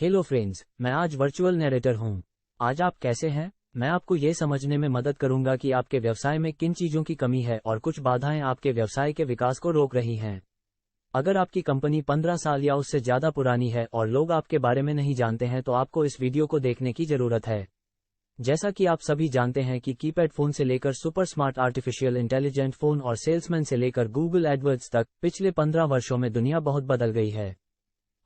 Hello friends, मैं आज virtual narrator हूं। आज आप कैसे हैं? मैं आपको ये समझने में मदद करूंगा कि आपके व्यवसाय में किन चीजों की कमी है और कुछ बाधाएं आपके व्यवसाय के विकास को रोक रही हैं। अगर आपकी कंपनी 15 साल या उससे ज्यादा पुरानी है और लोग आपके बारे में नहीं जानते हैं तो आपको इस वीडियो को देखने की जरूरत है। जैसा कि आप सभी जानते हैं कि कीपैड फोन से लेकर super smart artificial intelligent phone और सेल्समैन से लेकर गूगल एडवर्ड्स तक पिछले 15 वर्षों में दुनिया बहुत बदल गई है।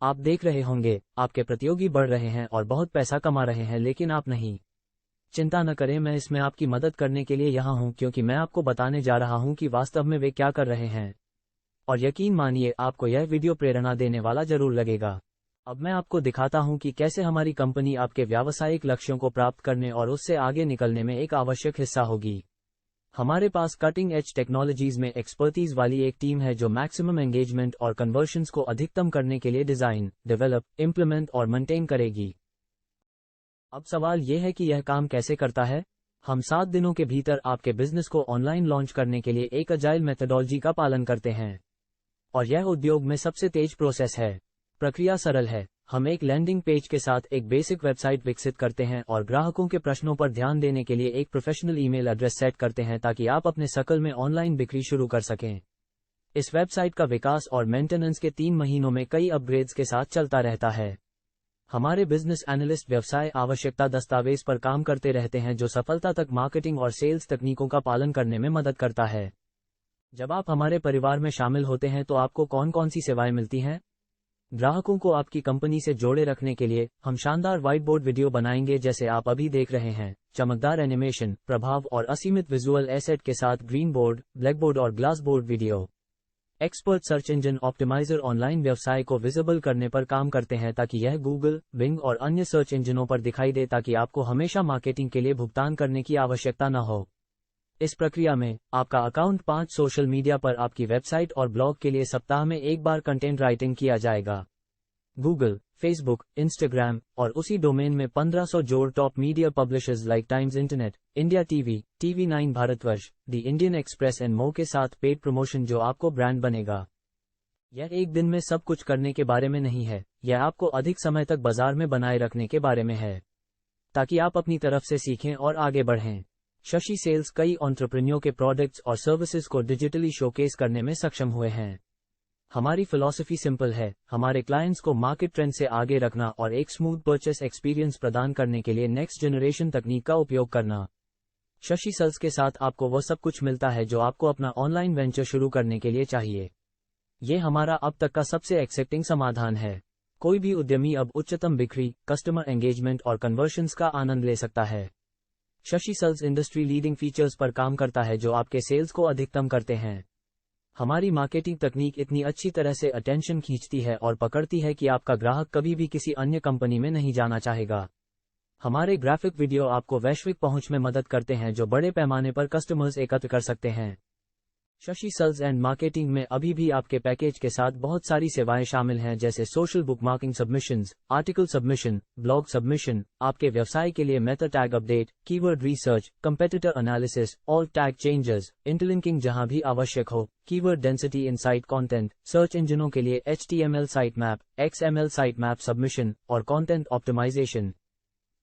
आप देख रहे होंगे, आपके प्रतियोगी बढ़ रहे हैं और बहुत पैसा कमा रहे हैं, लेकिन आप नहीं। चिंता न करें, मैं इसमें आपकी मदद करने के लिए यहाँ हूँ, क्योंकि मैं आपको बताने जा रहा हूँ कि वास्तव में वे क्या कर रहे हैं। और यकीन मानिए, आपको यह वीडियो प्रेरणा देने वाला जरूर लगेगा। अब मैं आपको दिखाता हूँ कि कैसे हमारी कंपनी आपके व्यावसायिक लक्ष्यों को प्राप्त करने और उससे आगे निकलने में एक आवश्यक हिस्सा होगी। हमारे पास कटिंग एज टेक्नोलॉजीज में एक्सपर्टीज वाली एक टीम है जो मैक्सिमम एंगेजमेंट और कन्वर्शंस को अधिकतम करने के लिए डिजाइन, डेवलप, इम्प्लीमेंट और मेंटेन करेगी। अब सवाल यह है कि यह काम कैसे करता है। हम 7 दिनों के भीतर आपके बिजनेस को ऑनलाइन लॉन्च करने के लिए एक अजाइल मेथोडोलॉजी का पालन करते हैं, और यह उद्योग में सबसे तेज प्रोसेस है। प्रक्रिया सरल है। हम एक लैंडिंग पेज के साथ एक बेसिक वेबसाइट विकसित करते हैं और ग्राहकों के प्रश्नों पर ध्यान देने के लिए एक प्रोफेशनल ईमेल एड्रेस सेट करते हैं ताकि आप अपने सकल में ऑनलाइन बिक्री शुरू कर सकें। इस वेबसाइट का विकास और मेंटेनेंस के 3 महीनों में कई अपग्रेड्स के साथ चलता रहता है। हमारे बिजनेस एनालिस्ट व्यवसाय आवश्यकता दस्तावेज पर काम करते रहते हैं जो सफलता तक मार्केटिंग और सेल्स तकनीकों का पालन करने में मदद करता है। जब आप हमारे परिवार में शामिल होते हैं तो आपको कौन कौन सी सेवाएं मिलती हैं? ग्राहकों को आपकी कंपनी से जोड़े रखने के लिए हम शानदार व्हाइट बोर्ड वीडियो बनाएंगे, जैसे आप अभी देख रहे हैं। चमकदार एनिमेशन, प्रभाव और असीमित विजुअल एसेट के साथ ग्रीन बोर्ड, ब्लैक बोर्ड और glass board video. Expert search engine optimizer online व्यवसाय को विजिबल करने पर काम करते हैं ताकि यह गूगल, बिंग और अन्य सर्च इंजनों पर दिखाई दे, ताकि आपको हमेशा मार्केटिंग के लिए भुगतान करने की आवश्यकता न हो। इस प्रक्रिया में आपका अकाउंट 5 सोशल मीडिया पर आपकी वेबसाइट और ब्लॉग के लिए सप्ताह में एक बार कंटेंट राइटिंग किया जाएगा। गूगल, फेसबुक, इंस्टाग्राम और उसी डोमेन में 1500 जोड़ top media publishers like times internet, India TV, TV9 Bharatvarsh, the Indian express and मो के साथ पेड प्रमोशन जो आपको ब्रांड बनेगा। यह एक दिन में सब कुछ करने के बारे में नहीं है, यह आपको अधिक समय तक बाजार में बनाए रखने के बारे में है, ताकि आप अपनी तरफ से सीखें और आगे बढ़ें। शशि सेल्स कई एंटरप्रेन्योर के प्रोडक्ट्स और सर्विसेज को डिजिटली शोकेस करने में सक्षम हुए हैं। हमारी फिलॉसफी सिंपल है, हमारे क्लाइंट्स को मार्केट ट्रेंड से आगे रखना और एक स्मूथ परचेस एक्सपीरियंस प्रदान करने के लिए नेक्स्ट जनरेशन तकनीक का उपयोग करना। शशि सेल्स के साथ आपको वह सब कुछ मिलता है जो आपको अपना ऑनलाइन वेंचर शुरू करने के लिए चाहिए। ये हमारा अब तक का सबसे एक्सेप्टिंग समाधान है। कोई भी उद्यमी अब उच्चतम बिक्री, कस्टमर एंगेजमेंट और कन्वर्शंस का आनंद ले सकता है। Shashi sales industry leading features पर काम करता है जो आपके सेल्स को अधिकतम करते हैं। हमारी मार्केटिंग तकनीक इतनी अच्छी तरह से अटेंशन खींचती है और पकड़ती है कि आपका ग्राहक कभी भी किसी अन्य कंपनी में नहीं जाना चाहेगा। हमारे ग्राफिक वीडियो आपको वैश्विक पहुंच में मदद करते हैं जो बड़े पैमाने पर कस्टमर्स एकत्र कर सकते हैं। शशि सेल्स एंड मार्केटिंग में अभी भी आपके पैकेज के साथ बहुत सारी सेवाएं शामिल हैं, जैसे social bookmarking submissions, article submission, blog submission, आपके व्यवसाय के लिए Meta tag update, keyword research, competitor analysis, all tag changes, interlinking जहां भी आवश्यक हो, keyword density insight content, search इंजनों के लिए HTML site map, XML site map submission और कंटेंट ऑप्टिमाइजेशन।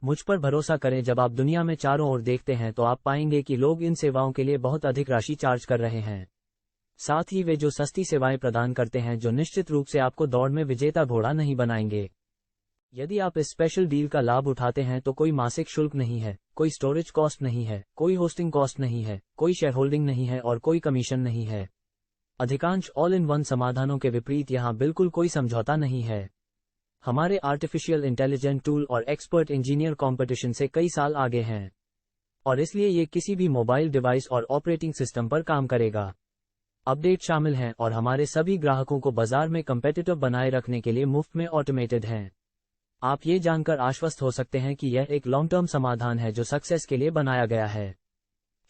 मुझ पर भरोसा करें, जब आप दुनिया में चारों ओर देखते हैं तो आप पाएंगे कि लोग इन सेवाओं के लिए बहुत अधिक राशि चार्ज कर रहे हैं। साथ ही वे जो सस्ती सेवाएं प्रदान करते हैं जो निश्चित रूप से आपको दौड़ में विजेता घोड़ा नहीं बनाएंगे। यदि आप इस स्पेशल डील का लाभ उठाते हैं तो कोई मासिक शुल्क नहीं है, कोई स्टोरेज कॉस्ट नहीं है, कोई होस्टिंग कॉस्ट नहीं है, कोई शेयर होल्डिंग नहीं है और कोई कमीशन नहीं है। अधिकांश ऑल इन वन समाधानों के विपरीत यहाँ बिल्कुल कोई समझौता नहीं है। हमारे आर्टिफिशियल इंटेलिजेंट टूल और एक्सपर्ट इंजीनियर कंपटीशन से कई साल आगे हैं, और इसलिए ये किसी भी मोबाइल डिवाइस और ऑपरेटिंग सिस्टम पर काम करेगा। अपडेट शामिल हैं और हमारे सभी ग्राहकों को बाजार में कंपेटिटिव बनाए रखने के लिए मुफ्त में ऑटोमेटेड हैं। आप ये जानकर आश्वस्त हो सकते हैं कि यह एक लॉन्ग टर्म समाधान है जो सक्सेस के लिए बनाया गया है।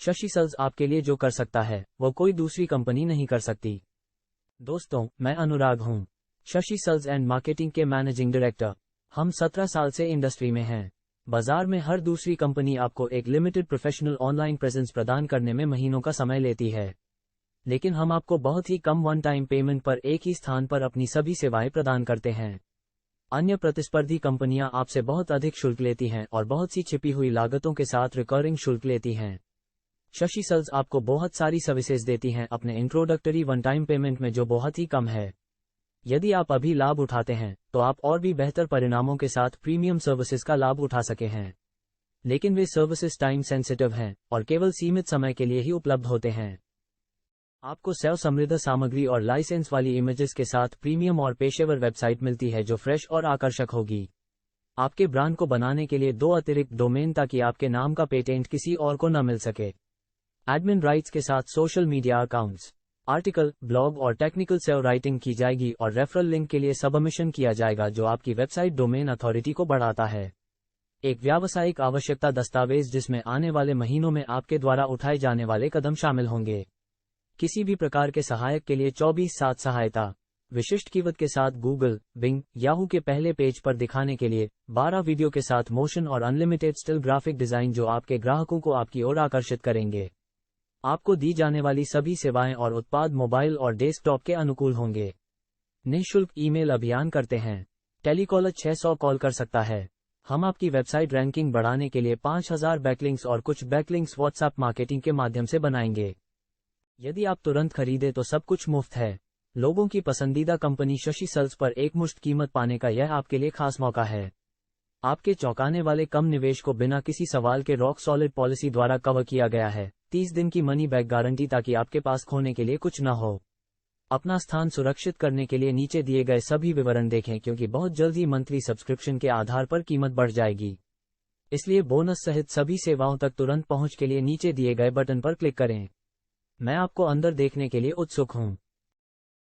शशि सेल्स आपके लिए जो कर सकता है वो कोई दूसरी कंपनी नहीं कर सकती। दोस्तों, मैं अनुराग हूं, शशि सेल्स एंड मार्केटिंग के मैनेजिंग डायरेक्टर। हम 17 साल से इंडस्ट्री में हैं। बाजार में हर दूसरी कंपनी आपको एक लिमिटेड प्रोफेशनल ऑनलाइन प्रेजेंस प्रदान करने में महीनों का समय लेती है, लेकिन हम आपको बहुत ही कम वन टाइम पेमेंट पर एक ही स्थान पर अपनी सभी सेवाएं प्रदान करते हैं। अन्य प्रतिस्पर्धी कंपनियां आपसे बहुत अधिक शुल्क लेती हैं और बहुत सी छिपी हुई लागतों के साथ रिकरिंग शुल्क लेती हैं। शशि सेल्स आपको बहुत सारी सर्विसेज देती हैं अपने इंट्रोडक्टरी वन टाइम पेमेंट में, जो बहुत ही कम है। यदि आप अभी लाभ उठाते हैं तो आप और भी बेहतर परिणामों के साथ प्रीमियम सर्विसेज का लाभ उठा सके हैं। लेकिन वे सर्विसेज टाइम सेंसिटिव हैं और केवल सीमित समय के लिए ही उपलब्ध होते हैं। आपको सेव समृद्ध सामग्री और लाइसेंस वाली इमेजेस के साथ प्रीमियम और पेशेवर वेबसाइट मिलती है जो फ्रेश और आकर्षक होगी। आपके ब्रांड को बनाने के लिए 2 अतिरिक्त डोमेन ताकि आपके नाम का पेटेंट किसी और को न मिल सके। एडमिन राइट्स के साथ social media accounts, article, blog और टेक्निकल सेव राइटिंग की जाएगी और रेफरल लिंक के लिए सबमिशन किया जाएगा जो आपकी वेबसाइट डोमेन अथॉरिटी को बढ़ाता है। एक व्यावसायिक आवश्यकता दस्तावेज जिसमें आने वाले महीनों में आपके द्वारा उठाए जाने वाले कदम शामिल होंगे। किसी भी प्रकार के सहायक के लिए 24/7 सहायता। विशिष्ट कीवर्ड के साथ गूगल, बिंग, याहू के पहले पेज पर दिखाने के लिए 12 वीडियो के साथ मोशन और अनलिमिटेड स्टिल ग्राफिक डिजाइन जो आपके ग्राहकों को आपकी ओर आकर्षित करेंगे। आपको दी जाने वाली सभी सेवाएं और उत्पाद मोबाइल और डेस्कटॉप के अनुकूल होंगे। निःशुल्क ईमेल अभियान करते हैं। टेलीकॉलर 600 कॉल कर सकता है। हम आपकी वेबसाइट रैंकिंग बढ़ाने के लिए 5000 बैकलिंक्स और कुछ बैकलिंक्स व्हाट्सएप मार्केटिंग के माध्यम से बनाएंगे। यदि आप तुरंत खरीदे तो सब कुछ मुफ्त है। लोगों की पसंदीदा कंपनी शशि सेल्स पर एकमुश्त कीमत पाने का यह आपके लिए खास मौका है। आपके चौंकाने वाले कम निवेश को बिना किसी सवाल के रॉक सॉलिड पॉलिसी द्वारा कवर किया गया है। 30 दिन की मनी बैक गारंटी ताकि आपके पास खोने के लिए कुछ न हो। अपना स्थान सुरक्षित करने के लिए नीचे दिए गए सभी विवरण देखें क्योंकि बहुत जल्द ही मंथली सब्सक्रिप्शन के आधार पर कीमत बढ़ जाएगी। इसलिए बोनस सहित सभी सेवाओं तक तुरंत पहुंच के लिए नीचे दिए गए बटन पर क्लिक करें। मैं आपको अंदर देखने के लिए उत्सुक हूं।